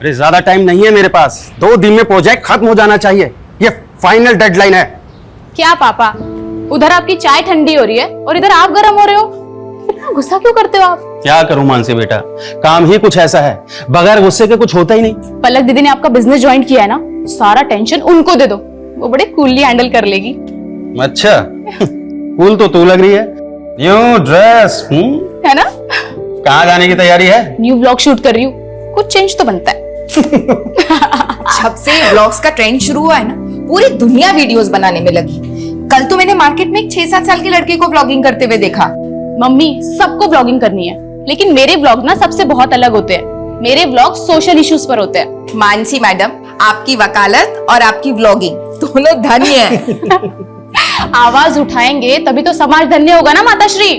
अरे ज्यादा टाइम नहीं है मेरे पास, 2 दिन में प्रोजेक्ट खत्म हो जाना चाहिए, ये फाइनल डेडलाइन है। क्या पापा, उधर आपकी चाय ठंडी हो रही है और इधर आप गर्म हो रहे हो, इतना गुस्सा क्यों करते हो आप? क्या करूं मानसी बेटा, काम ही कुछ ऐसा है, बगैर गुस्से के कुछ होता ही नहीं। पलक दीदी ने आपका बिजनेस ज्वाइन किया है ना, सारा टेंशन उनको दे दो, वो बड़े कूलली हैंडल कर लेगी। अच्छा कूल तो तू लग रही है, न्यू ड्रेस है ना? कहाँ जाने की तैयारी है? न्यू व्लॉग शूट कर रही हूँ, कुछ चेंज तो बनता है। जब से व्लॉग्स का ट्रेंड शुरू हुआ है ना, पूरी दुनिया वीडियोस बनाने में लगी। कल तो मैंने मार्केट में एक 6-7 साल के लड़के को व्लॉगिंग करते हुए देखा। मम्मी, सबको व्लॉगिंग करनी है, लेकिन मेरे व्लॉग ना सबसे बहुत अलग होते हैं। मेरे व्लॉग सोशल इश्यूज पर होते हैं। मानसी मैडम, आपकी वकालत और आपकी व्लॉगिंग दोनों धन्य है। आवाज उठाएंगे तभी तो समाज धन्य होगा ना माताश्री।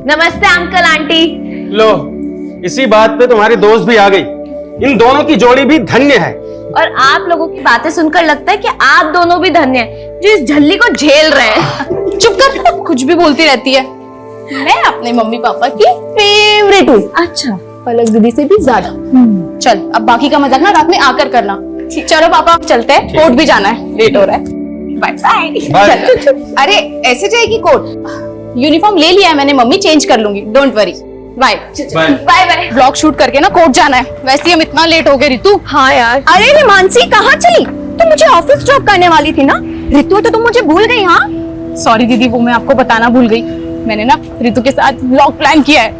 नमस्ते अंकल आंटी। लो, इसी बात पे तुम्हारी दोस्त भी आ गई, इन दोनों की जोड़ी भी धन्य है। और आप लोगों की बातें सुनकर लगता है कि आप दोनों भी धन्य हैं जो इस झल्ली को झेल रहे हैं। चुप कर, कुछ भी बोलती रहती है। मैं अपने मम्मी पापा की फेवरेट हूँ। अच्छा, पलक दीदी से भी ज्यादा। चल, अब बाकी का मजाक ना रात में आकर करना। चलो पापा, चलते हैं, कोर्ट भी जाना है, लेट हो रहा है। Bye bye. अरे ऐसे जाएगी कोर्ट? यूनिफॉर्म ले लिया है मैंने मम्मी, चेंज कर लूंगी, don't worry. Bye bye bye. Vlog shoot करके ना कोर्ट जाना है, वैसे ही हम इतना लेट हो गए। रितु, हाँ यार। अरे रे मानसी, कहाँ चली? तुम मुझे ऑफिस ड्रॉप करने वाली थी ना? रितु, तो तुम मुझे भूल गई? हाँ सॉरी दीदी, वो मैं आपको बताना भूल गई। मैंने ना रितु के साथ व्लॉग प्लान किया है।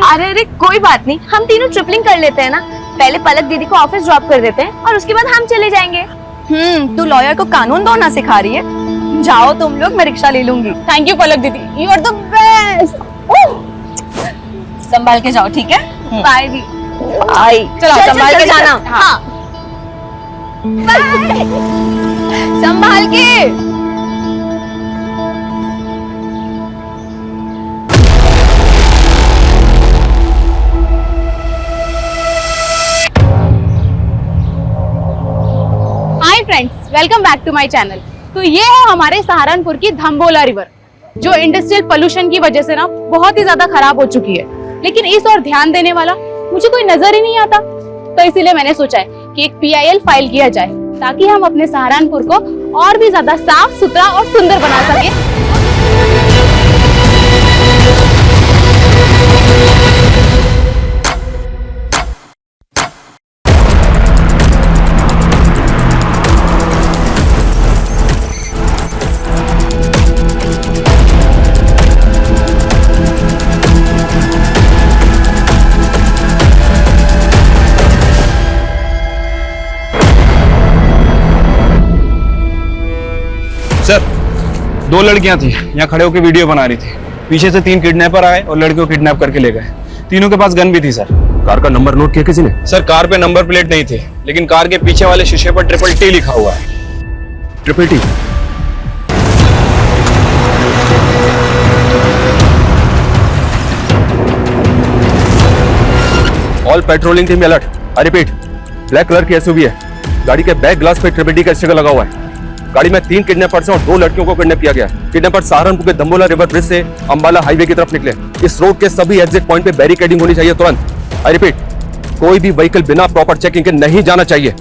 अरे अरे कोई बात नहीं, हम तीनों ट्रिपलिंग कर लेते हैं ना। पहले पलक दीदी को ऑफिस ड्रॉप कर देते हैं और उसके बाद हम चले जाएंगे। तू लॉयर को कानून दौड़ना सिखा रही है। जाओ तुम लोग, मैं रिक्शा ले लूंगी। थैंक यू पलक दीदी, यू आर द बेस्ट। संभाल के जाओ, ठीक है? बाय दी। बाय। चलो संभाल के जाना। हाँ। संभाल के। Hi friends, welcome back to my channel. तो ये है हमारे सहारनपुर की धम्बोला रिवर, जो इंडस्ट्रियल पोल्यूशन की वजह से ना बहुत ही ज्यादा खराब हो चुकी है, लेकिन इस ओर ध्यान देने वाला मुझे कोई नजर ही नहीं आता। तो इसीलिए मैंने सोचा है कि एक PIL फाइल किया जाए, ताकि हम अपने सहारनपुर को और भी ज्यादा साफ सुथरा और सुंदर बना सके। सर, 2 लड़कियां थी, यहाँ खड़े होकर वीडियो बना रही थी। पीछे से 3 किडनैपर आए और लड़कियों को किडनैप करके ले गए। तीनों के पास गन भी थी सर। कार का नंबर नोट किया किसी ने? सर, कार पे नंबर प्लेट नहीं थे, लेकिन कार के पीछे वाले शीशे पर TTT लिखा हुआ है। TTT? All patrolling team alert. I repeat, black colour की SUV है, गाड़ी के बैक ग्लास पे TTT का स्टिकर लगा हुआ है। गाड़ी में 3 किडनैपर्स और 2 लड़कियों को किडनैप किया गया। किडनैपर सहारनपुर के धम्बोला रिवर ब्रिज से अंबाला हाईवे की तरफ निकले। इस रोड के सभी एग्जिट पॉइंट पे बैरिकेडिंग होनी चाहिए तुरंत। आई रिपीट, कोई भी व्हीकल बिना प्रॉपर चेकिंग के नहीं जाना चाहिए।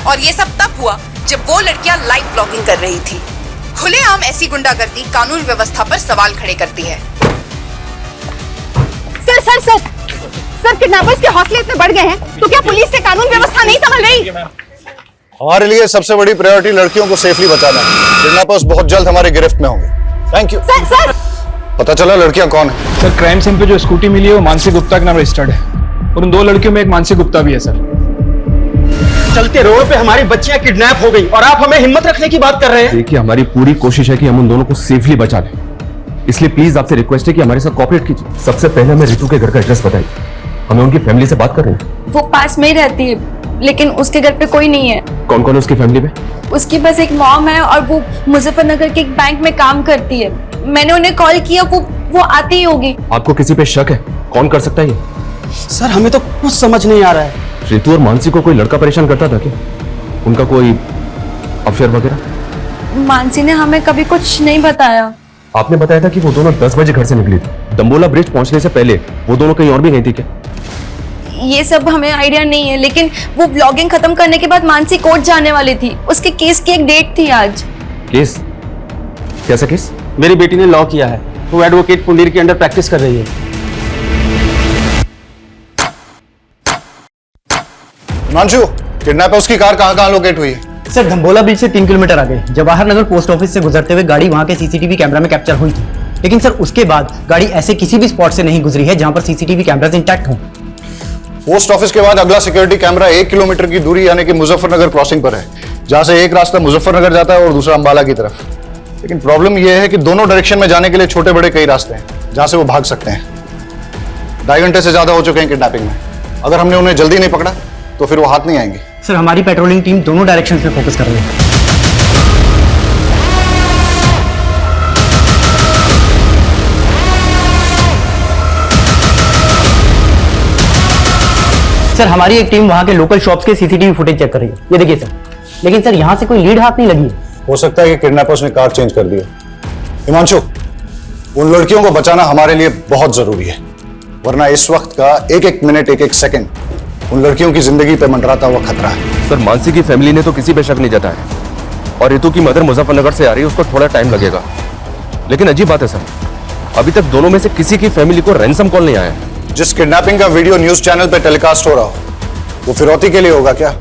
और ये सब तब हुआ जब वो लड़कियां लाइव व्लॉगिंग कर रही थी। खुलेआम ऐसी गुंडागर्दी कानून व्यवस्था पर सवाल खड़े करती है। Sir sir sir sir, kidnappers के हौसले इतने बढ़ गए हैं तो क्या पुलिस से कानून व्यवस्था नहीं संभल रही? हमारे लिए सबसे बड़ी प्रायोरिटी लड़कियों को सेफली बचाना है। किडनैपर्स बहुत जल्द हमारे गिरफ्त में होंगे। Thank you. सर सर, पता चला लड़कियां कौन है? सर, क्राइम सीन पे जो स्कूटी मिली है वो मानसी गुप्ता के नाम रजिस्टर्ड है, और उन 2 लड़कियों में एक मानसी गुप्ता भी है सर। चलते रोड पे हमारी बच्चियां किडनैप हो गई और आप हमें हिम्मत रखने की बात कर रहे हैं? देखिए, हमारी पूरी कोशिश है कि हम उन दोनों को सेफली बचा लें, इसलिए प्लीज आपसे रिक्वेस्ट है कि हमारे साथ कोऑपरेट कीजिए। सबसे पहले हमें रितु के घर का एड्रेस बताइए, हमें उनकी फैमिली से बात करनी है। वो पास में ही रहती है, लेकिन उसके घर पे कोई नहीं है। कौन कौन है उसकी फैमिली में? उसकी बस एक मॉम है और वो मुजफ्फरनगर के एक बैंक में काम करती है। मैंने उन्हें कॉल किया, वो आती ही होगी। आपको किसी पे शक है? कौन कर सकता है ये? सर, हमें तो कुछ समझ नहीं आ रहा है। रितु और मानसी को कोई लड़का परेशान करता था क्या? उनका कोई अफेयर वगैरह? मानसी ने हमें कभी कुछ नहीं बताया। आपने बताया था कि वो दोनों 10 बजे घर से निकली थी। दंबोला ब्रिज पहुंचने से पहले वो दोनों कहीं और भी गई थी क्या? ये सब हमें आइडिया नहीं है, लेकिन वो ब्लॉगिंग खत्म करने के बाद मानसी कोर्ट जाने वाली थी। उसके केस की एक डेट थी आज। केस? कैसा केस? मेरी बेटी ने लॉ किया है, वो एडवोकेट पुंडीर के अंडर प्रैक्टिस कर रही है। हिमांशु, किडनैपर्स की कार कहाँ लोकेट हुई है? सर, धम्बोला ब्रिज से 3 किलोमीटर आगे जवाहर नगर पोस्ट ऑफिस से गुजरते हुए गाड़ी वहां के सीसीटीवी कैमरा में कैप्चर हुई थी। लेकिन सर उसके बाद गाड़ी ऐसे किसी भी स्पॉट से नहीं गुजरी है जहां पर सीसीटीवी कैमरास इंटैक्ट हों। पोस्ट ऑफिस के बाद अगला सिक्योरिटी कैमरा 1 किलोमीटर की दूरी यानी कि मुजफ्फरनगर क्रॉसिंग पर है, जहां से एक रास्ता मुजफ्फरनगर जाता है और दूसरा अंबाला की तरफ। लेकिन प्रॉब्लम यह है कि दोनों डायरेक्शन में जाने के लिए छोटे बड़े कई रास्ते हैं जहां से वो भाग सकते हैं। 2.5 घंटे से ज्यादा हो चुके हैं किडनैपिंग में। अगर हमने उन्हें जल्दी नहीं पकड़ा तो फिर वो हाथ नहीं आएंगे। सर, हमारी पेट्रोलिंग टीम दोनों डायरेक्शंस में फोकस कर रही है। सर, हमारी एक टीम वहां के लोकल शॉप्स के सीसीटीवी फुटेज चेक कर रही है। ये देखिए सर। लेकिन सर यहाँ से कोई लीड हाथ नहीं लगी है। हो सकता है कि किडनैपर्स ने कार चेंज कर दी है। हिमांशु, उन लड़कियों को बचाना हमारे लिए बहुत जरूरी है, वरना इस वक्त का एक एक मिनट, एक एक सेकंड उन लड़कियों की जिंदगी पे मंडराता हुआ खतरा है। सर, मानसी की फैमिली ने तो किसी पे शक नहीं जताया और रितु की मदर मुजफ्फरनगर से आ रही है, उसको थोड़ा टाइम लगेगा। लेकिन अजीब बात है सर, अभी तक दोनों में से किसी की फैमिली को रैंसम कॉल नहीं आया है। जिस किडनैपिंग का वीडियो न्यूज चैनल पे टेलीकास्ट हो रहा हो वो फिरौती के लिए होगा क्या?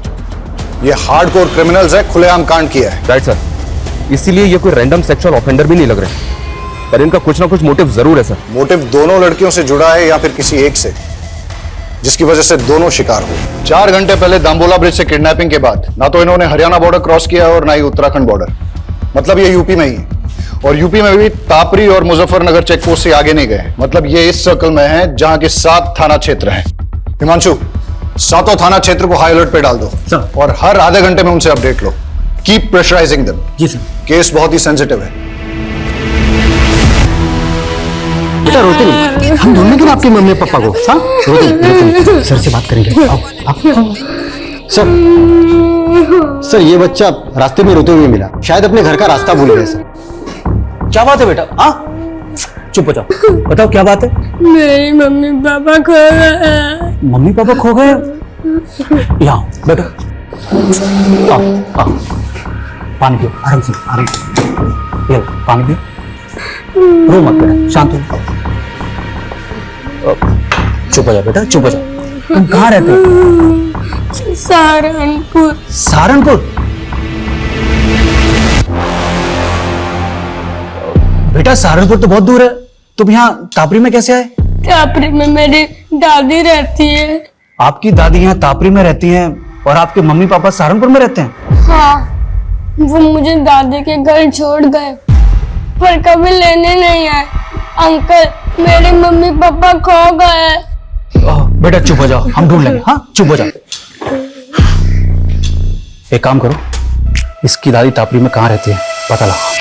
ये हार्डकोर क्रिमिनल्स है, खुलेआम कांड किया है। राइट सर, इसीलिए ये कोई रैंडम सेक्सुअल ऑफेंडर भी नहीं लग रहे, पर इनका कुछ ना कुछ मोटिव जरूर है सर। मोटिव दोनों लड़कियों से जुड़ा है या फिर किसी एक से, जिसकी वजह से दोनों शिकार हुए। 4 घंटे पहले दाम्बोला ब्रिज से किडनैपिंग के बाद ना तो इन्होंने हरियाणा बॉर्डर क्रॉस किया और ना ही उत्तराखंड बॉर्डर, मतलब ये यूपी में ही है। और यूपी में भी तापरी और मुजफ्फरनगर चेकपोस्ट से आगे नहीं गए, मतलब ये इस सर्कल में है जहां के 7 थाना क्षेत्र हैं। हिमांशु, 7 थाना क्षेत्र को हाई अलर्ट पे डाल दो सर। और हर आधे घंटे में उनसे अपडेट लो। Keep pressurising them. जी सर। केस बहुत ही सेंसिटिव है। बेटा रोते नहीं, हम ढूंढने क्यों आपके मम्मी पापा को? हाँ, रोते नहीं, सर से बात करेंगे। आओ, आओ। सर, ये बच्चा रास्ते में रोते हुए मिला, शायद अपने घर का रास्ता भूल गया। सर, क्या बात है बेटा? हाँ, चुप हो जाओ, बताओ क्या बात है? मेरी मम्मी पापा खो गए। मम्मी पापा खो गए? यहाँ बैठो, आओ, आओ, पानी पियो, आराम से, आराम से। ये लो, पानी पियो, रो मत बेटा, शांत हो। चुप हो जाओ बेटा, चुप हो जाओ। तुम कहाँ रहते हो? सहारनपुर। सहारनपुर? बेटा सहारनपुर तो बहुत दूर है, तुम यहाँ तापरी में कैसे आए? तापरी में मेरी दादी रहती है। आपकी दादी यहाँ तापरी में रहती हैं और आपके मम्मी पापा सहारनपुर में रहते हैं? हाँ, वो मुझे दादी के घर छोड़ गए पर कभी लेने नहीं आए। अंकल, मेरे मम्मी पापा खो गए। बेटा चुप हो जाओ, हम ढूंढ लेंगे। हाँ, चुप हो जाओ। एक काम करो, इसकी दादी तापरी में कहाँ रहती है पता लगाओ।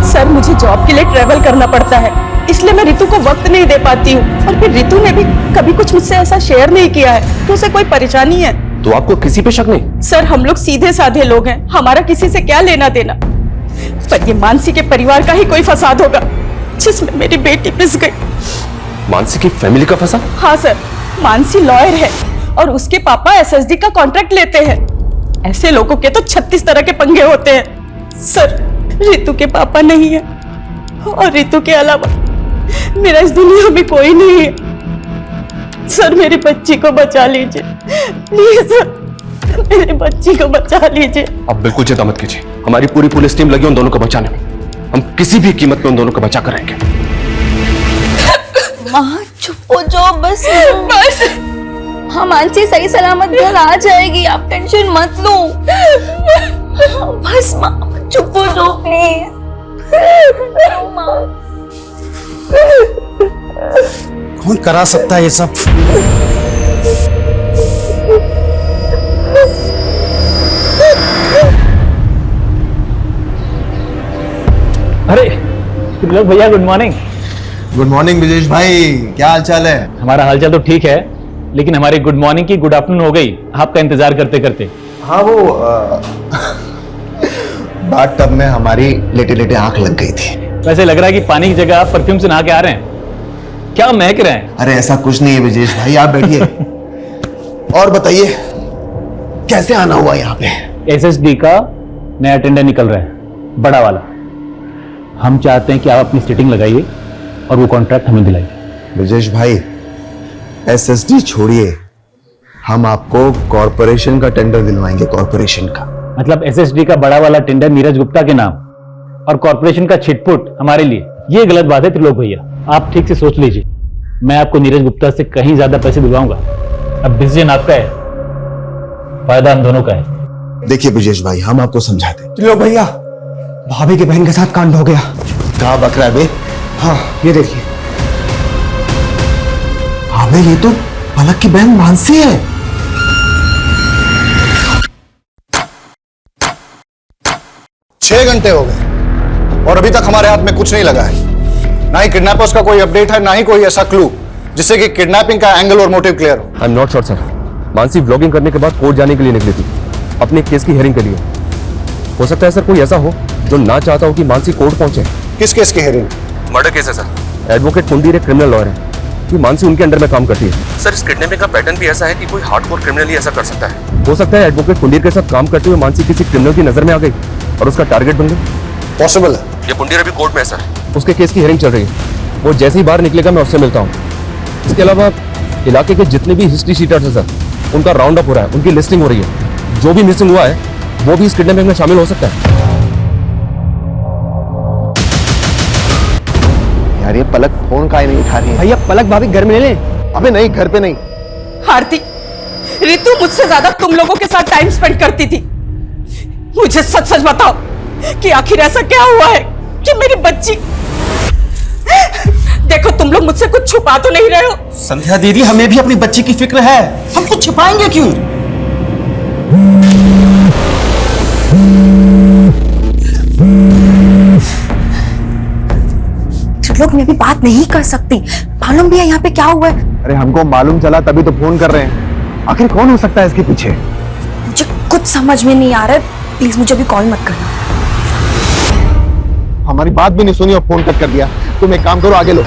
सर, मुझे जॉब के लिए ट्रेवल करना पड़ता है, इसलिए मैं रितु को वक्त नहीं दे पाती हूँ। और फिर रितु ने भी कभी कुछ मुझसे ऐसा शेयर नहीं किया है, तो उसे कोई परेशानी है? तो आपको किसी पे शक नहीं? सर, हम लोग सीधे साधे लोग हैं, हमारा किसी से क्या लेना देना। पर ये मानसी के परिवार का ही कोई फसाद होगा जिसमें मेरी बेटी पिस गई। मानसी की फैमिली का फसाद? हाँ सर, मानसी लॉयर है और उसके पापा एसएसडी का कॉन्ट्रैक्ट लेते हैं। ऐसे लोगों के तो 36 तरह के पंगे होते हैं। सर, रितु के पापा नहीं है और रितु के अलावा मेरा इस दुनिया में कोई नहीं है। सर, मेरी बच्ची को बचा लीजिए प्लीज सर, मेरी बच्ची को बचा लीजिए। आप बिल्कुल चिंता मत कीजिए, हमारी पूरी पुलिस टीम लगी उन दोनों को बचाने में। हम किसी भी कीमत पे उन दोनों को बचा कर रहेंगे। माँ चुप हो जाओ बस। बस हाँ, मानसी सही सलामत घर आ जाएगी, आप टेंशन मत लो। बस माँ चुप हो जाओ प्लीज। कौन करा सकता है ये सब? अरे भैया, good morning. Good morning Vijesh भाई, क्या हाल चाल है? हमारा हालचाल तो ठीक है, लेकिन हमारी गुड मॉर्निंग की गुड आफ्टरनून हो गई आपका इंतजार करते करते। हाँ वो बाथ टब में हमारी लेटे लेटे आंख लग गई थी। वैसे लग रहा है कि पानी की जगह आप परफ्यूम से नहा के आ रहे हैं। क्या महक रहे हैं? अरे ऐसा कुछ नहीं है विजेश भाई, आप बैठिए और बताइए कैसे आना हुआ यहाँ पे? एसएसडी का नया टेंडर निकल रहा है, बड़ा वाला। हम चाहते हैं कि आप अपनी सेटिंग लगाइए और वो कॉन्ट्रैक्ट हमें दिलाइए। विजेश भाई एसएसडी छोड़िए, हम आपको कॉर्पोरेशन का टेंडर दिलवाएंगे, कॉर्पोरेशन का। मतलब एसएसडी का बड़ा वाला टेंडर नीरज गुप्ता के नाम और कॉर्पोरेशन का छिटपुट हमारे लिए, ये गलत बात है त्रिलोक भैया। आप ठीक से सोच लीजिए, मैं आपको नीरज गुप्ता से कहीं ज्यादा पैसे दिलवाऊंगा। अब डिसीजन आपका है, फायदा हम दोनों का है। देखिए विजेश भाई, हम आपको समझाते हैं। त्रिलोक भैया, भाभी के बहन के साथ कांड हो गया। कहाँ बक रहा है बे? हाँ ये देखिए। हाँ बे, ये तो पलक की बहन मानसी है। छह घंटे हो गए और अभी तक हमारे हाथ में कुछ नहीं लगा है। ना ही किडनैपर्स का कोई अपडेट है, ना ही कोई ऐसा क्लू जिससे कि किडनैपिंग का एंगल और मोटिव क्लियर हो। I am not sure sir. Mansi vlogging करने के बाद कोर्ट जाने के लिए निकली थी, अपने केस की हियरिंग के लिए। हो सकता है सर कोई ऐसा हो जो ना चाहता हो कि मानसी कोर्ट पहुंचे। किस केस की हियरिंग? मर्डर केस है सर। एडवोकेट कुंदीर एक क्रिमिनल लॉयर है कि मानसी उनके अंडर में काम करती है। सर इस किडनैपिंग का पैटर्न भी ऐसा है कि कोई हार्डकोर क्रिमिनल ही ऐसा कर सकता है। हो सकता है एडवोकेट कुंदीर के साथ काम करते हुए मानसी किसी क्रिमिनल की नजर में आ गई और उसका टारगेट बन गई। पॉसिबल है। ये कुंदीर अभी कोर्ट में है सर, उसके केस की हियरिंग चल रही है। वो जैसे ही बाहर निकलेगा मैं उससे मिलता हूँ। इसके अलावा इलाके के जितने भी हिस्ट्री शीटर्स हैं सर, उनका राउंड अप हो रहा है, उनकी लिस्टिंग हो रही है। जो भी मिसिंग हुआ है वो भी इस किडनैपिंग में शामिल हो सकता है। यार ये पलक फोन काहे नहीं उठा रही है? भैया पलक भाभी घर में ले ले। अबे नहीं, घर पे नहीं। आरती, रितु मुझसे ज्यादा तुम लोगों के साथ टाइम स्पेंड करती थी। मुझे सच सच बताओ कि आखिर ऐसा क्या हुआ है कि मेरी बच्ची। देखो तुम लोग मुझसे कुछ छुपा तो नहीं रहे हो। संध्या दीदी, हमें भी अपनी बच्ची की फिक्र है, हम कुछ छिपाएंगे क्यों? लोग मैं भी बात नहीं कर सकती, मालूम भी है यहाँ पे क्या हुआ है। अरे हमको मालूम चला तभी तो फोन कर रहे हैं। आखिर कौन हो सकता है इसके पीछे? मुझे कुछ समझ में नहीं आ रहा है, प्लीज मुझे अभी कॉल मत करना। हमारी बात भी नहीं सुनी और फोन कट कर दिया। तुम एक काम करो, आगे लो,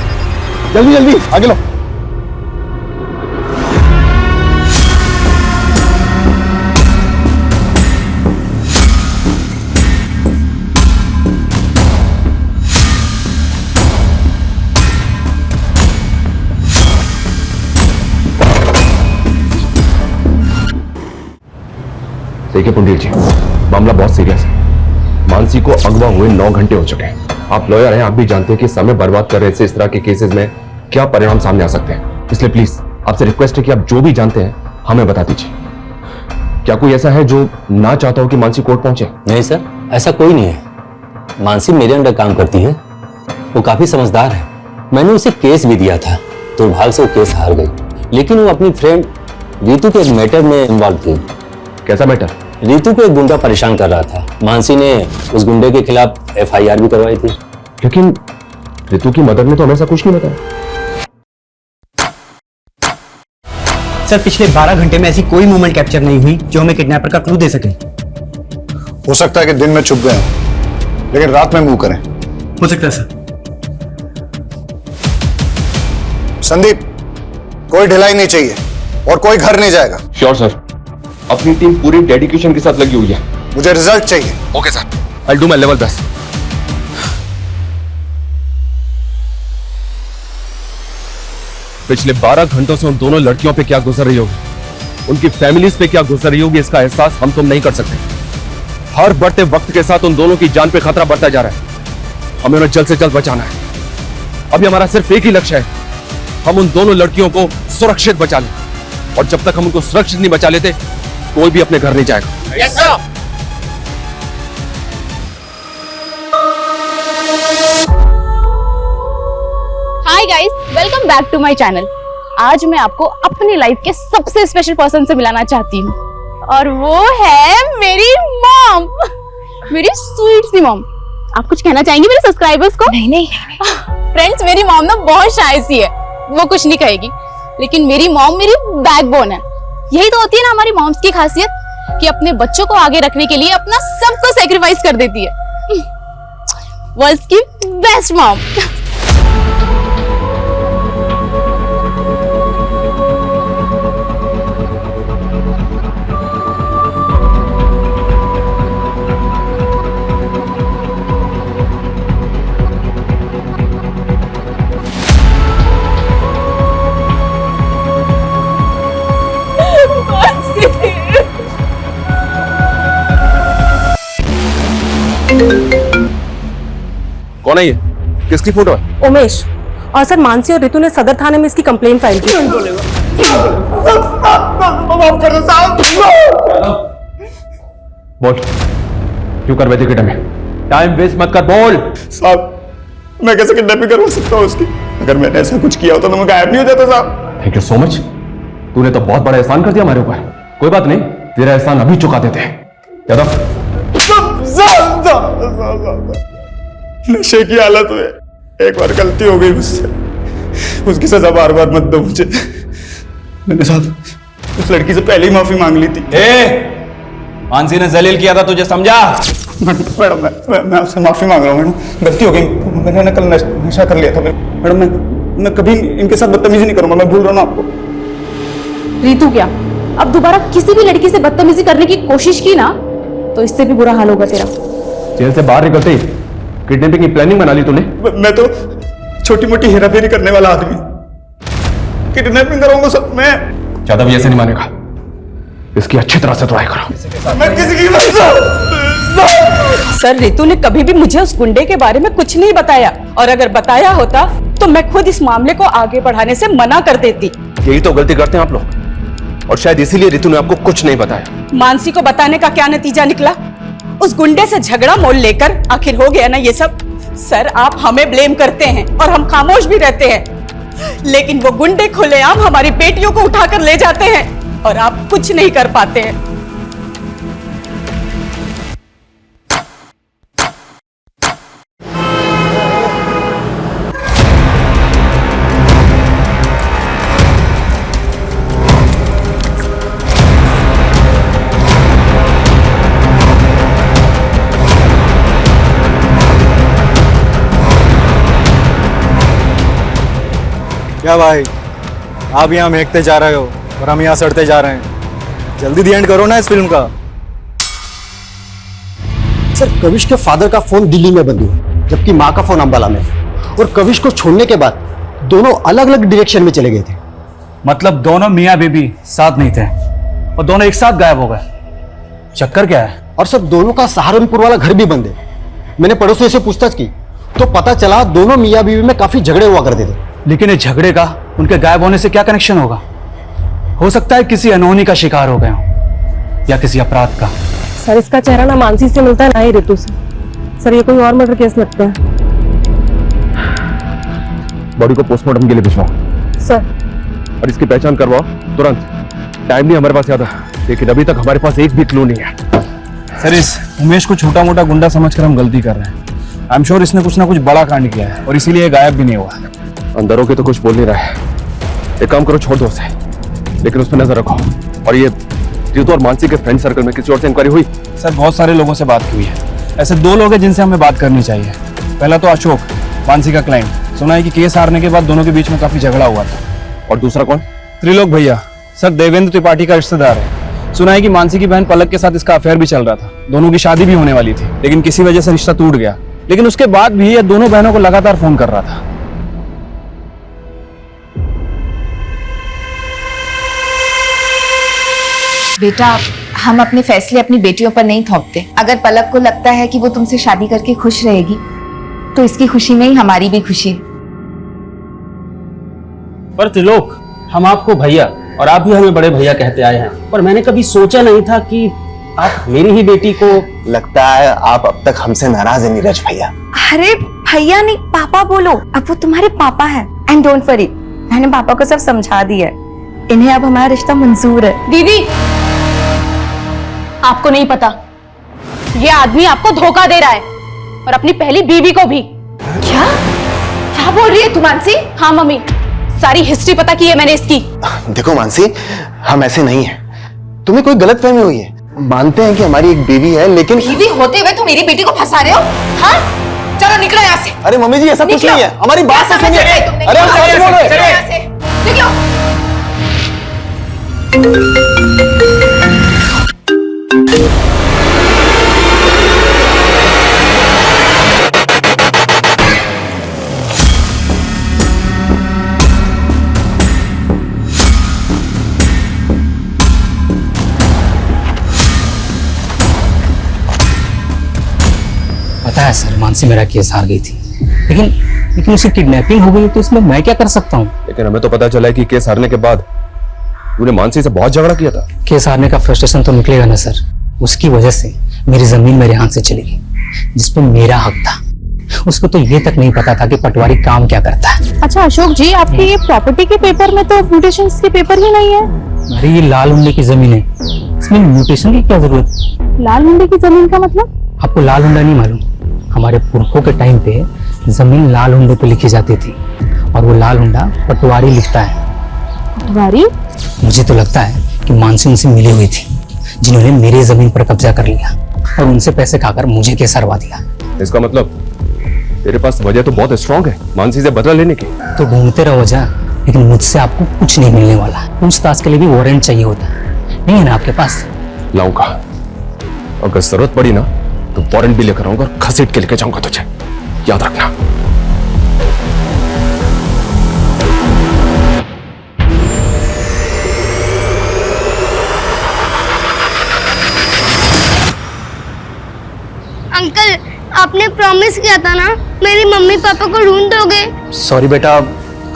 जल्दी जल्दी आगे लो। देखिए पुंडीर जी, मामला बहुत सीरियस है। मानसी को अगवा हुए 9 घंटे हो चुके हैं। आप लॉयर हैं, आप भी जानते हैं कि समय बर्बाद कर रहे से इस तरह के केसेस में क्या परिणाम सामने आ सकते हैं। इसलिए प्लीज आपसे रिक्वेस्ट है कि आप जो भी जानते हैं हमें बता दीजिए। क्या कोई ऐसा है जो ना चाहता हो कि मानसी कोर्ट पहुंचे? नहीं सर, ऐसा कोई नहीं है। मानसी मेरे अंडर काम करती है, वो काफी समझदार है। मैंने उसे केस भी दिया था, दुर्भाग्य से वो केस हार गई। लेकिन वो अपनी फ्रेंड रितु के एक मैटर में इन्वॉल्व थी। कैसा मैटर? रितु को एक गुंडा परेशान कर रहा था। मानसी ने उस गुंडे के खिलाफ FIR भी करवाई थी। लेकिन रितु की मदर ने तो हमें ऐसा कुछ नहीं बताया। सर पिछले 12 घंटे में ऐसी कोई मूवमेंट कैप्चर नहीं हुई जो हमें किडनैपर का क्लू दे सके। हो सकता है कि दिन में छुप गए हों, लेकिन रात में मूव करें। हो सकता है सर। संदीप, कोई ढिलाई नहीं चाहिए और कोई घर नहीं जाएगा। श्योर सर, अपनी टीम पूरी डेडिकेशन के साथ लगी हुई है। मुझे रिजल्ट चाहिए। Okay sir, I do my level best. पिछले 12 घंटों से उन दोनों लड़कियों पे क्या गुजर रही होगी, उनकी फैमिलीज पे क्या गुजर रही होगी, इसका एहसास हम तुम नहीं कर सकते। हर बढ़ते वक्त के साथ उन दोनों की जान पे खतरा बढ़ता जा रहा है। हमें उन्हें जल्द से जल्द बचाना है। अभी हमारा सिर्फ एक ही लक्ष्य है, हम उन दोनों लड़कियों को सुरक्षित बचा लें। और जब तक हम उनको सुरक्षित नहीं बचा लेते, कोई भी अपने घर नहीं जाएगा। Yes, sir. Hi guys, welcome back to my channel. आज मैं आपको अपनी लाइफ के सबसे स्पेशल पर्सन से मिलाना चाहती हूँ और वो है मेरी मॉम, मेरी स्वीट सी मॉम। आप कुछ कहना चाहेंगी मेरे सब्सक्राइबर्स को? नहीं। फ्रेंड्स मेरी मॉम ना बहुत शाय सी है, वो कुछ नहीं कहेगी, लेकिन मेरी मॉम मेरी बैकबोन है। यही तो होती है ना हमारी मॉम्स की खासियत कि अपने बच्चों को आगे रखने के लिए अपना सब कुछ सैक्रिफाइस कर देती है। वर्ल्ड्स की बेस्ट मॉम। कौन है ये? किसकी फोटो है? उमेश। और सर मानसी और रितु ने सदर थाने में इसकी कंप्लेंट फाइल की। बोल, क्यों कर बैठे किडनैप में? टाइम वेस्ट मत कर, बोल। साहब मैं कैसे किडनैपिंग करवा सकता हूँ उसकी? अगर मैंने ऐसा कुछ किया होता तो मैं गायब नहीं हो जाता साहब। थैंक यू सो मच, तूने तो बहुत बड़ा एहसान कर दिया हमारे ऊपर। कोई बात नहीं, तेरा एहसान अभी चुका देते हैं। यादव, नशे की हालत में एक बार गलती हो गई मुझसे, उसकी सजा बार बार मत दो मुझे। मैंने साहब उस लड़की से पहले ही माफी मांग ली थी। मानसी ने जलील किया था, तुझे समझा? मैडम मैं आपसे माफी मांग रहा हूँ मैडम, गलती हो गई। मैंने ना कल नशा कर लिया था मैडम। मैं कभी इनके साथ बदतमीजी नहीं करूंगा, मैं भूल रहा हूँ आपको। रितु क्या अब दोबारा किसी भी लड़की से बदतमीजी करने की कोशिश की ना तो इससे भी बुरा हाल होगा तेरा। जेल से बाहर निकलते ही किडनैपिंग की प्लानिंग बना ली तूने? मैं तो छोटी मोटी हेराफेरी करने वाला आदमी, किडनैपिंग कराऊंगा सब मैं। ज्यादा भी ऐसे नहीं मानेगा, इसकी अच्छी तरह से ट्राई करो। मैं किसी की सर रितु ने कभी भी मुझे उस गुंडे के बारे में कुछ नहीं बताया, और अगर बताया होता तो मैं खुद इस मामले को आगे बढ़ाने से मना कर देती। यही तो गलती करते हैं आप लोग, और शायद इसीलिए रितु ने आपको कुछ नहीं बताया। मानसी को बताने का क्या नतीजा निकला? उस गुंडे से झगड़ा मोल लेकर आखिर हो गया ना ये सब। सर आप हमें ब्लेम करते हैं और हम खामोश भी रहते हैं, लेकिन वो गुंडे खुलेआम हमारी बेटियों को उठाकर ले जाते हैं और आप कुछ नहीं कर पाते हैं। क्या भाई, आप यहाँ महकते जा रहे हो और हम यहाँ सड़ते जा रहे हैं। जल्दी दी एंड करो ना इस फिल्म का। सर कविश के फादर का फोन दिल्ली में बंद हुआ, जबकि माँ का फोन अंबाला में। और कविश को छोड़ने के बाद दोनों अलग अलग डायरेक्शन में चले गए थे। मतलब दोनों मियाँ बीबी साथ नहीं थे और दोनों एक साथ गायब हो गए। चक्कर क्या है? और सर दोनों का सहारनपुर वाला घर भी बंद है। मैंने पड़ोसियों से पूछताछ की तो पता चला दोनों मियाँ बीवी में काफी झगड़े हुआ करते थे। लेकिन इस झगड़े का उनके गायब होने से क्या कनेक्शन होगा? हो सकता है किसी अनहोनी का शिकार हो गए हो या किसी अपराध का। सर इसका चेहरा ना मानसी से मिलता है ना ही रितु से। सर ये कोई और मर्डर केस लगता है। बॉडी को पोस्टमार्टम के लिए भिजवाओ सर। और इसकी पहचान करवाओ तुरंत। टाइम नहीं हमारे पास ज्यादा, लेकिन अभी तक हमारे पास एक भी क्लू नहीं है। सर इस उमेश को छोटा मोटा गुंडा समझकर हम गलती कर रहे हैं। आई एम श्योर इसने कुछ ना कुछ बड़ा कांड किया है और इसीलिए ये गायब भी नहीं हुआ। अंदर होके तो कुछ बोल नहीं रहा है। एक काम करो, छोड़ दो उसे, लेकिन उस पर नजर रखो। और ये रितु और मानसी के फ्रेंड सर्कल में किसी और से इंक्वायरी हुई? सर बहुत सारे लोगों से बात हुई है। ऐसे 2 लोग हैं जिनसे हमें बात करनी चाहिए। पहला तो अशोक, मानसी का क्लाइंट। सुना है कि केस हारने के बाद दोनों के बीच में काफी झगड़ा हुआ था। और दूसरा कौन? त्रिलोक भैया। सर देवेंद्र त्रिपाठी का रिश्तेदार है। सुना है कि मानसी की बहन पलक के साथ इसका अफेयर भी चल रहा था। दोनों की शादी भी होने वाली थी, लेकिन किसी वजह से रिश्ता टूट गया। लेकिन उसके बाद भी ये दोनों बहनों को लगातार फोन कर रहा था। बेटा हम अपने फैसले अपनी बेटियों पर नहीं थोपते। अगर पलक को लगता है कि वो तुमसे शादी करके खुश रहेगी तो इसकी खुशी में ही हमारी भी खुशी है। पर त्रिलोक, हम आपको भैया और आप भी हमें बड़े भैया कहते आए हैं, पर मैंने कभी सोचा नहीं था कि आप मेरी ही बेटी को। लगता है आप अब तक हमसे नाराज है नीरज भैया। अरे भैया नहीं, पापा बोलो। अब वो तुम्हारे पापा है। एंड डोंट वरी, मैंने पापा को सब समझा दिया है। इन्हें अब हमारा रिश्ता मंजूर है। दीदी आपको नहीं पता, ये आदमी आपको धोखा दे रहा है और अपनी पहली बीवी को भी। क्या क्या बोल रही है तू मानसी? हाँ मम्मी, सारी हिस्ट्री पता की है मैंने इसकी। देखो मानसी, हम ऐसे नहीं हैं। तुम्हें कोई गलतफहमी हुई है। मानते हैं कि हमारी एक बीवी है, लेकिन बीवी होते हुए तुम मेरी बेटी को फंसा रहे हो? हाँ, चलो निकलो यहाँ से। अरे मम्मी जी, ऐसा कुछ नहीं है। हमारी बात तो सुनिए। अरे हम सही बोल रहे हैं। निकलो। पता है सर, मानसी मेरा केस हार गई थी, लेकिन उसकी किडनैपिंग हो गई तो इसमें मैं क्या कर सकता हूँ? लेकिन हमें तो पता चला है कि केस हारने के बाद तूने मानसी से बहुत झगड़ा किया था। केस हारने का फ्रस्ट्रेशन तो निकलेगा ना सर। उसकी वजह से मेरी जमीन मेरे हाथ से चली गई, जिसपे मेरा हक था। उसको तो ये तक नहीं पता था कि पटवारी काम क्या करता है। अच्छा अशोक जी, आपके ये प्रॉपर्टी के पेपर में तो म्यूटेशंस के पेपर ही नहीं है। अरे ये लाल हुंडे की जमीन है, इसमें म्यूटेशन की क्या जरूरत? लाल हुंडे की जमीन का मतलब? आपको लाल हुंडा नहीं मालूम? हमारे पुरखों के टाइम पे जमीन लाल हुंडे पे लिखी जाती थी, और वो लाल हुंडा पटवारी लिखता है। पटवारी? मुझे तो लगता है कि मानसी उनसे मिली हुई थी, जिन्होंने मेरी जमीन पर कब्जा कर लिया और उनसे पैसे खाकर मुझे केस हरवा दिया। इसका मतलब तेरे पास वजह तो बहुत स्ट्रांग है मानसी से बदला लेने की। तो ढूंढते रहो वजह, लेकिन मुझसे आपको कुछ नहीं मिलने वाला। पूछताछ के लिए भी वारंट चाहिए होता है, नहीं है ना आपके पास? लाऊंगा, अगर जरूरत पड़ी ना तो वारंट भी लेकर आऊंगा और घसीट के लेकर जाऊंगा तुझे, याद रखना। अंकल, आपने प्रॉमिस किया था ना, मेरी मम्मी पापा को ढूंढ दोगे? सॉरी बेटा,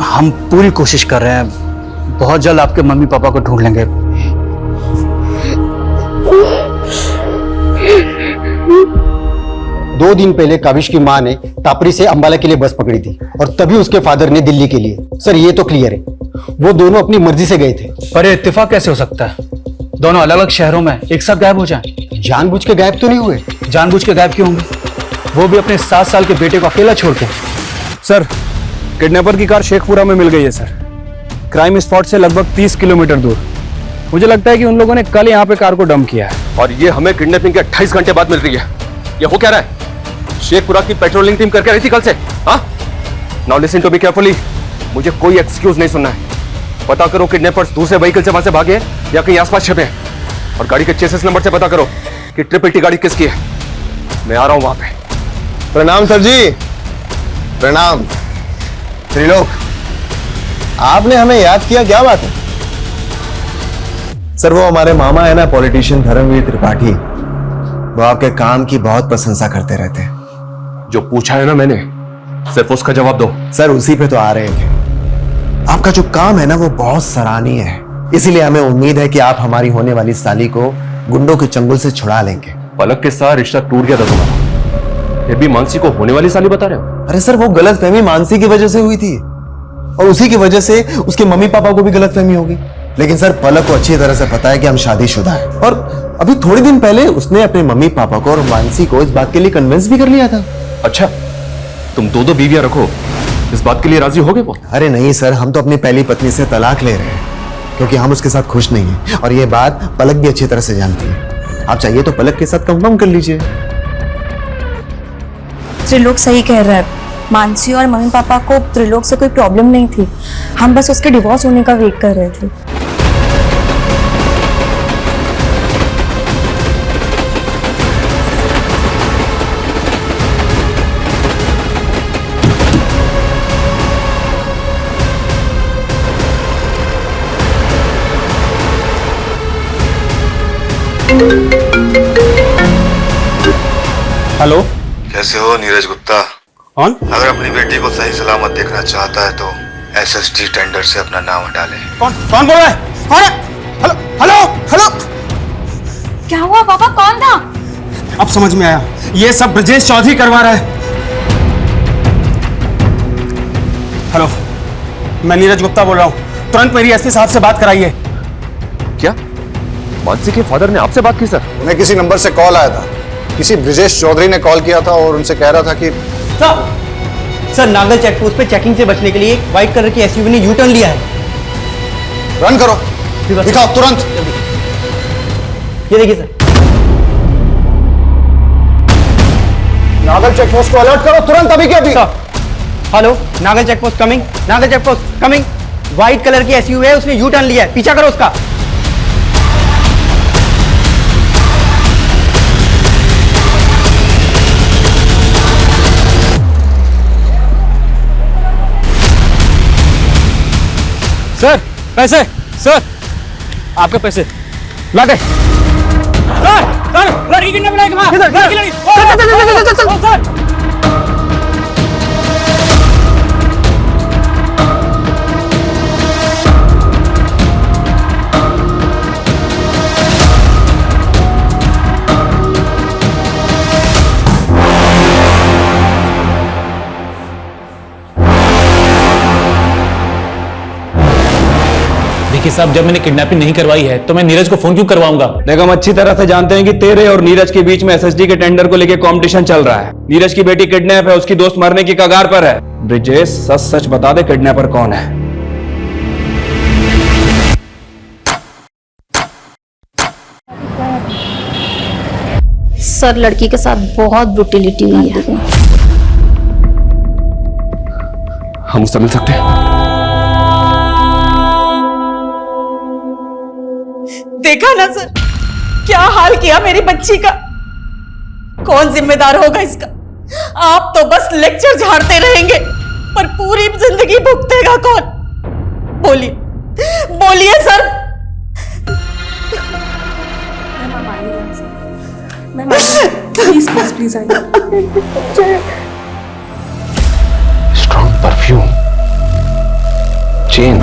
हम पूरी कोशिश कर रहे हैं। बहुत जल्द आपके मम्मी पापा को ढूंढ लेंगे। दो दिन पहले काविश की मां ने टापरी से अंबाला के लिए बस पकड़ी थी, और तभी उसके फादर ने दिल्ली के लिए। सर ये तो क्लियर है, वो दोनों अपनी मर्जी से गए थे। पर ये इत्तेफाक कैसे हो सकता है? दोनों अलग अलग शहरों में एक साथ गायब हो जाएं। जानबूझ के गायब तो नहीं हुए। जानबूझ के गायब क्यों होंगे? वो भी अपने 7 साल के बेटे को अकेला छोड़ के। सर, किडनैपर की कार शेखपुरा में मिल गई है सर, क्राइम स्पॉट से लगभग 30 किलोमीटर दूर। मुझे लगता है कि उन लोगों ने कल यहाँ पे कार को डंप किया है। और ये हमें किडनैपिंग के 28 घंटे बाद मिल रही है। ये हो क्या रहा है? शेखपुरा की पेट्रोलिंग टीम करके रही थी कल से। हाँ, now listen to me carefully. मुझे कोई एक्सक्यूज नहीं सुनना है। पता करो किडनैपर्स दूसरे व्हीकल से वहां से भागे या कहीं आसपास छिपे हैं, और गाड़ी के चेसिस नंबर से पता करो कि 888 गाड़ी किसकी है। मैं आ रहा हूं वहां पे। प्रणाम सर जी। प्रणाम। त्रिलोक, आपने हमें याद किया, क्या बात है? सर, वो हमारे मामा है ना, पॉलिटिशियन धर्मवीर त्रिपाठी, वो आपके काम की बहुत प्रशंसा करते रहते हैं। जो पूछा है ना मैंने, सिर्फ उसका जवाब दो। सर, उसी पे तो आ रहे थे। आपका जो काम है ना, वो बहुत सराहनीय है, इसीलिए हमें उम्मीद है कि आप हमारी होने वाली साली को गुंडों के चंगुल से छुड़ा लेंगे। पलक के साथ रिश्ता टूट गया था तुम्हारा, फिर भी मानसी को होने वाली साली बता रहे हो? अरे सर, वो गलतफहमी मानसी की वजह से हुई थी, और उसी की वजह से उसके मम्मी पापा को भी गलतफहमी होगी। लेकिन सर, पलक को अच्छी तरह से पता है कि हम शादीशुदा हैं, और अभी थोड़े दिन पहले उसने अपने मम्मी पापा को और मानसी को इस बात के लिए कन्विंस भी कर लिया था। अच्छा, तुम दो बीवियां रखो, इस बात के लिए राजी हो गए वो? अरे नहीं सर, हम तो अपनी पहली पत्नी से तलाक ले रहे हैं, क्योंकि हम उसके साथ खुश नहीं हैं, और ये बात पलक भी अच्छी तरह से जानती है। आप चाहिए तो पलक के साथ कंफर्म कर लीजिए। त्रिलोक सही कह रहा है। मानसी और मम्मी पापा को त्रिलोक से कोई प्रॉब्लम नहीं थी, हम बस उसके डिवोर्स होने का वेट कर रहे थे। हेलो, कैसे हो नीरज गुप्ता? कौन? अगर अपनी बेटी को सही सलामत देखना चाहता है तो एसएसटी टेंडर से अपना नाम हटा ले। कौन बोल रहा है? हेलो हेलो हेलो, क्या हुआ पापा, कौन था? अब समझ में आया, ये सब ब्रजेश चौधरी करवा रहा है। हेलो, मैं नीरज गुप्ता बोल रहा हूँ, तुरंत मेरी एसपी साहब से बात कराइए। क्या मानसी के फादर ने आपसे बात की सर? उन्हें किसी नंबर से कॉल आया था, किसी ब्रजेश चौधरी ने कॉल किया था और उनसे कह रहा था कि सर नागल चेक पोस्ट पे चेकिंग से बचने के लिए एक व्हाइट कलर की एसयूवी ने यू टर्न लिया है। रन करो, दिखाओ तुरंत। ये देखिए सर। नागल चेक पोस्ट को अलर्ट करो तुरंत, अभी के अभी। Hello, Nagal check post coming, Nagal check post coming. White colour की एसयूवी है, उसने यू टर्न लिया है, पीछा करो उसका। सर पैसे, सर आपके पैसे लाटे। सर लड़की किडनैप लड़की मां, लड़की लड़की सर। देखिए साहब, जब मैंने किडनैपिंग नहीं करवाई है तो मैं नीरज को फोन क्यों करवाऊंगा? देखो, हम अच्छी तरह से जानते हैं कि तेरे और नीरज के बीच में एसएसडी के टेंडर को लेकर कंपटीशन चल रहा है। नीरज की बेटी किडनैप है, उसकी दोस्त मरने की कगार पर है। ब्रिजेश, सच सच बता दे, किडनैपर कौन है? सर लड़की के साथ बहुत ब्रुटलिटी हुई है। हम उससे मिल सकते हैं? देखा ना सर, क्या हाल किया मेरी बच्ची का। कौन जिम्मेदार होगा इसका? आप तो बस लेक्चर झाड़ते रहेंगे, पर पूरी जिंदगी भुगतेगा कौन? बोलिए बोलिए सर। प्लीज प्लीज प्लीज आइए। स्ट्रॉन्ग परफ्यूम, चेन,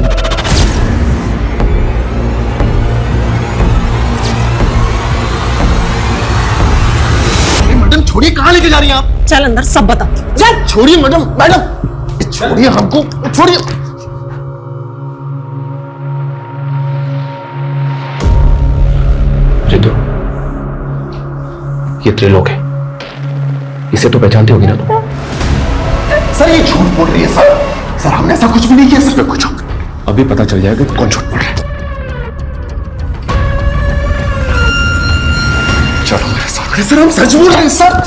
मैडम छोड़िए, कहाँ लेके जा रही हैं आप? चल अंदर सब बता। चल छोड़िए मैडम, मैडम छोड़िए हमको, छोड़िए। रितु, ये त्रिलोक है, इसे तो पहचानती होगी ना तुम? सर ये झूठ बोल रही है सर। सर हमने ऐसा कुछ भी नहीं किया सर। कुछ अभी पता चल जाएगा कि कौन झूठ बोल रहा है। चलो मेरे साथ। सर हम सच बोल रहे हैं सर।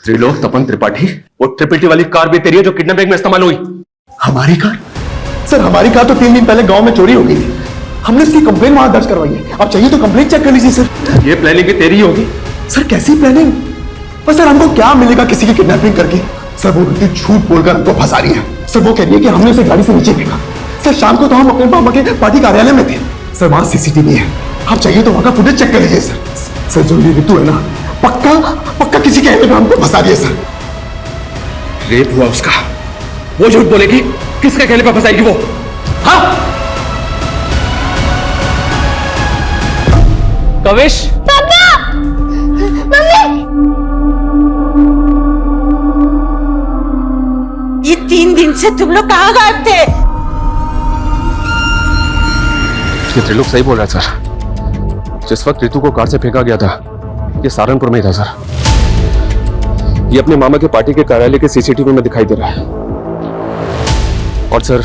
त्रिलोक तपन त्रिपाठी, वो ट्रिपल टी वाली कार भी तेरी है जो किडनैपिंग में इस्तेमाल हुई? हमारी कार? सर हमारी कार तो 3 दिन पहले गांव में चोरी हो गई थी। हमने इसकी कंप्लेन वहां दर्ज करवाई है। आप चाहिए तो कंप्लेन चेक कर लीजिए सर। ये प्लानिंग भी तेरी ही होगी? सर कैसी प्लानिंग? और सर हमको क्या मिलेगा किसी की किडनैपिंग करके? सर वो इतनी झूठ बोलकर हमको फंसा रही है। सर वो कह रही है कि हमने उसे गाड़ी से नीचे फेंका। सर शाम को तो हम अपने पापा के पार्टी कार्यालय में थे। सर वहां सीसीटीवी है, आप चाहिए तो वहां का फुटेज चेक कर लीजिए सर। सर जो ये ऋतु है ना, पक्का पक्का किसी कहने पे हमको फंसा रही है सर। रेप हुआ उसका, वो झूठ बोलेगी? किसके कहने पर फंसाएगी वो? हाँ कविश, पापा, मम्मी। ये 3 दिन से तुम लोग कहाँ गायब थे? ये त्रिलोक सही बोल रहा है सर। जिस वक्त ऋतु को कार से फेंका गया था, ये सहारनपुर में ही था सर। ये अपने मामा के पार्टी के कार्यालय के सीसीटीवी में दिखाई दे रहा है। और सर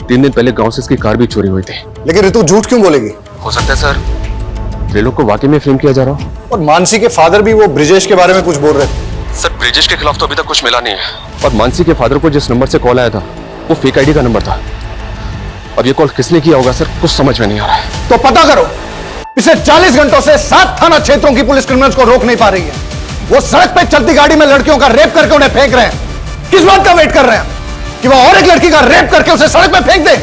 3 दिन पहले गांव से इसकी कार भी चोरी हुई थी। लेकिन ऋतु झूठ क्यों बोलेगी? हो सकता है सर त्रिलोक को वाकई में फ्रेम किया जा रहा हो। और मानसी के फादर भी वो ब्रिजेश के बारे में कुछ बोल रहे थे। सर ब्रिजेश के खिलाफ तो अभी तक कुछ मिला नहीं है। और मानसी के फादर को जिस नंबर से कॉल आया था वो फेक आईडी का नंबर था। अब ये कॉल किसने किया होगा सर, कुछ समझ में नहीं आ रहा है। तो पता करो। पिछले 40 घंटों से 7 थाना क्षेत्रों की पुलिस क्रिमिनल्स को रोक नहीं पा रही है। वो सड़क पे चलती गाड़ी में लड़कियों का रेप करके उन्हें फेंक रहे हैं। किस बात का वेट कर रहे हैं कि वो और एक लड़की का रेप करके उसे सड़क पे फेंक दे?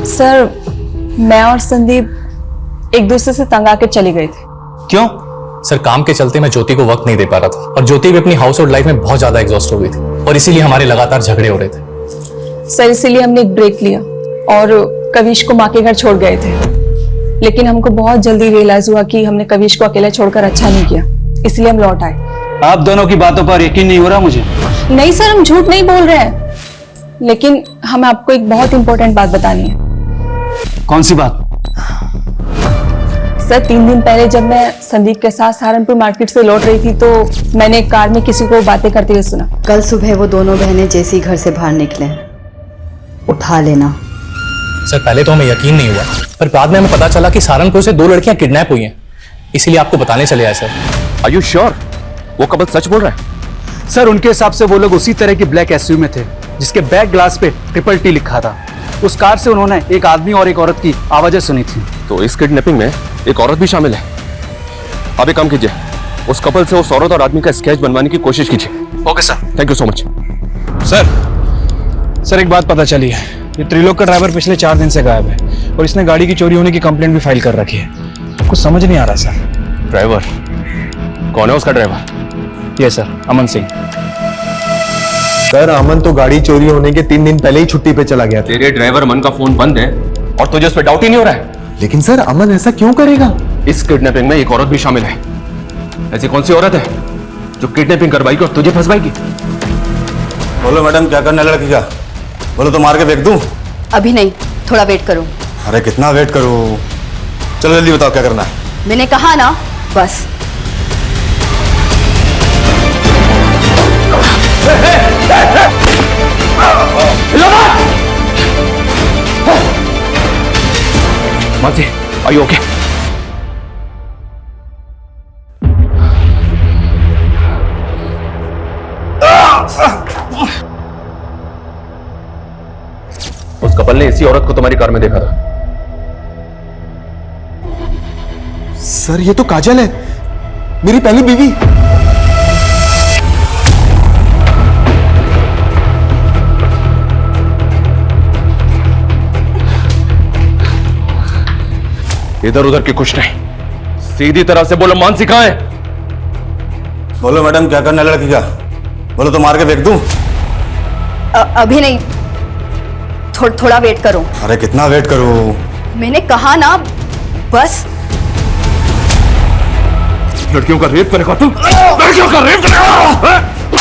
सर मैं और संदीप एक दूसरे से तंग आके चले गए थे। क्यों? सर काम के चलते मैं ज्योति को वक्त नहीं दे पा रहा था और ज्योति भी अपनी हाउस होल्ड लाइफ में बहुत ज्यादा एग्जॉस्ट हो गई थी और इसीलिए हमारे लगातार झगड़े हो रहे थे। सर इसीलिए हमने एक ब्रेक लिया और कविश को माँ के घर छोड़ गए थे। लेकिन हमको बहुत जल्दी रियलाइज हुआ कि हमने कविश को अकेले छोड़कर अच्छा नहीं किया, इसलिए हम लौट आए। आप दोनों की बातों पर यकीन नहीं हो रहा मुझे। नहीं सर, हम झूठ नहीं बोल रहे हैं, लेकिन हमें आपको एक बहुत इंपॉर्टेंट बात बतानी है। कौन सी बात? सर 3 दिन पहले जब मैं संदीप के साथ सहारनपुर मार्केट से लौट रही थी तो मैंने एक कार में किसी को बातें करते हुए सुना। कल सुबह वो दोनों बहनें जैसे ही घर से बाहर निकले, उठा लेना। सर पहले तो हमें यकीन नहीं हुआ, पर बाद में हमें पता चला कि सहारनपुर से 2 लड़कियां किडनैप हुई हैं, इसीलिए आपको बताने चले आए सर। आर यू श्योर वो कपल सच बोल रहा है? सर उनके हिसाब से वो लोग उसी तरह की ब्लैक एसयूवी में थे जिसके बैक ग्लास पे ट्रिपल टी लिखा था। उस कार से उन्होंने एक आदमी और एक औरत की आवाजें सुनी थी। तो इस किडनैपिंग में एक औरत भी शामिल है। आप एक काम कीजिए, उस कपल से उस औरत और आदमी का स्केच बनवाने की कोशिश कीजिए। Okay sir. Thank you so much. Sir एक बात पता चली है, ये त्रिलोक का ड्राइवर पिछले 4 दिन से गायब है और इसने गाड़ी की चोरी होने की कंप्लेंट भी फाइल कर रखी है। कुछ समझ नहीं आ रहा सर। ड्राइवर कौन है? उसका ड्राइवर? ये सर अमन सिंह। सर अमन तो गाड़ी चोरी होने के 3 दिन पहले ही छुट्टी पे चला गया था। तेरे ड्राइवर अमन का फोन बंद है और तुझे उस पर डाउट ही नहीं हो रहा है? लेकिन सर अमन ऐसा क्यों करेगा? इस किडनैपिंग में एक औरत भी शामिल है। ऐसी कौन सी औरत है जो किडनैपिंग करवाएगी और तुझे फंसवाएगी? बोलो मैडम क्या करना है लड़की का? बोलो तो मार के फेंक दूं? अभी नहीं, थोड़ा वेट करो। अरे कितना वेट करूं? चलो जल्दी बताओ क्या करना है। मैंने कहा ना, बस। Mansi, are you okay? उस कपल ने इसी औरत को तुम्हारी कार में देखा था। सर ये तो काजल है, मेरी पहली बीवी। इधर उधर की कुछ नहीं, सीधी तरह से बोलो मानसी कहां है? बोलो मैडम क्या करना है लड़की का? बोलो तो मार के फेंक दूं? अभी नहीं, थोड़ा वेट करो। अरे कितना वेट करूं? मैंने कहा ना, बस। लड़कियों का रेप करेगा तू? लड़कियों का रेप करेगा?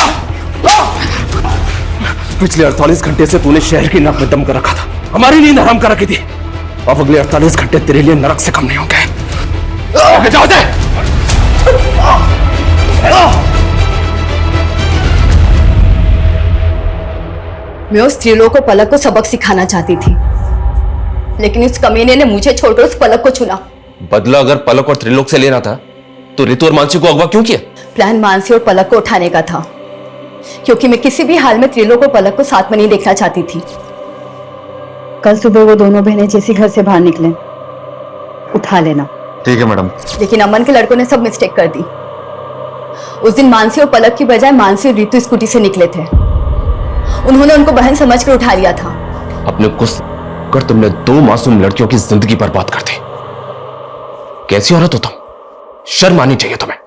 पिछले 48 घंटे से तूने शहर की नाक में दम कर रखा था, हमारी नींद हराम कर रखी थी। अब अगले 48 घंटे तेरे लिए नरक से कम नहीं होंगे। जाओ दे। मैं उस त्रिलोक को पलक को सबक सिखाना चाहती थी, लेकिन इस कमीने ने मुझे छोड़कर उस पलक को चुना। बदला अगर पलक और त्रिलोक से लेना था तो रितु और मानसी को अगवा क्यों किया? प्लान मानसी और पलक को उठाने का था, क्योंकि मैं किसी भी हाल में त्रिलोक और पलक को साथ में नहीं देखना चाहती थी। कल सुबह वो दोनों बहनें जैसे घर से बाहर निकले, उठा लेना। ठीक है मैडम। लेकिन अमन के लड़कों ने सब मिस्टेक कर दी। उस दिन मानसी और पलक की बजाय मानसी और रितु स्कूटी से निकले थे। उन्होंने उनको बहन समझकर उठा लिया था। अपने गुस्से कर तुमने 2 मासूम लड़कियों की जिंदगी बर्बाद कर दी। कैसी औरत हो तुम? शर्म आनी चाहिए तुम्हें।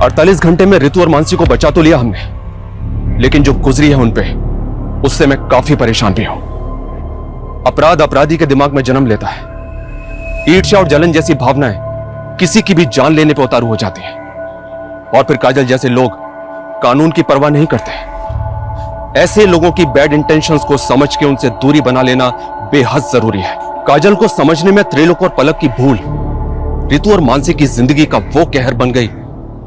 अड़तालीस घंटे में रितु और मानसी को बचा तो लिया हमने, लेकिन जो गुजरी है उन पे, उससे मैं काफी परेशान भी हूं। अपराध अपराधी के दिमाग में जन्म लेता है। ईर्ष्या और जलन जैसी भावनाएं किसी की भी जान लेने पर उतारू हो जाती हैं, और फिर काजल जैसे लोग कानून की परवाह नहीं करते। ऐसे लोगों की बैड इंटेंशंस को समझ के उनसे दूरी बना लेना बेहद जरूरी है। काजल को समझने में त्रिलोक और पलक की भूल रितु और मानसी की जिंदगी का वो कहर बन गई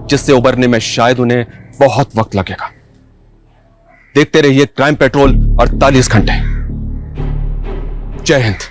जिससे उबरने में शायद उन्हें बहुत वक्त लगेगा। देखते रहिए क्राइम पेट्रोल 48 घंटे। जय हिंद।